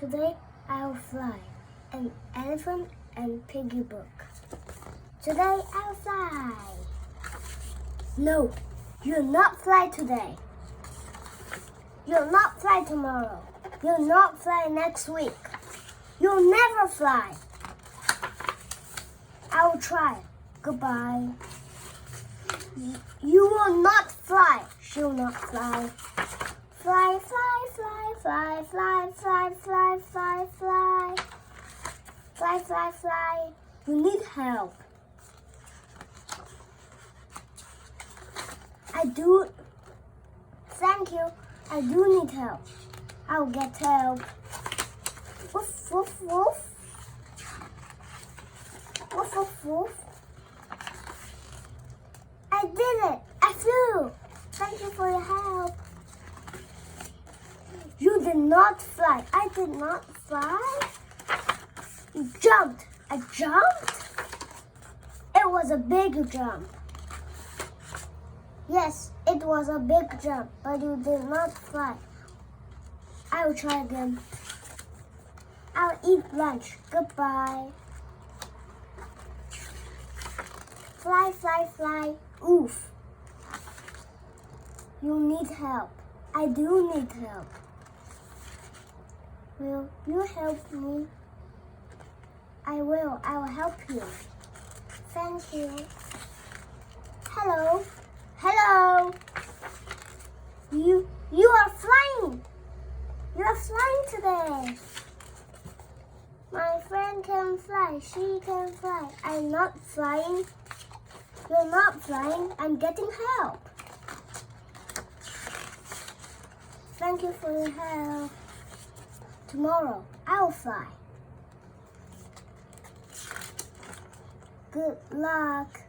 Today I'll fly. An elephant and piggie book. Today I'll fly. No, you'll not fly today. You'll not fly tomorrow. You'll not fly next week. You'll never fly. I'll try. Goodbye. You will not fly. She'll not fly. Fly, fly, fly, fly, fly, fly, fly, fly, fly. Fly, fly, fly. You need help. I do. Thank you. I do need help. I'll get help. Woof, woof, woof. Woof, woof, woof. I did it. I flew. Thank you for your help. You did not fly. I did not fly. You jumped. I jumped? It was a big jump. Yes, it was a big jump, but you did not fly. I will try again. I'll eat lunch. Goodbye. Fly, fly, fly. Oof. You need help. I do need help. Will you help me? I will. I will help you. Thank you. Hello. Hello. You are flying. You are flying today. My friend can fly. She can fly. I'm not flying. You're not flying. I'm getting help. Thank you for your help. Tomorrow, I'll fly. Good luck.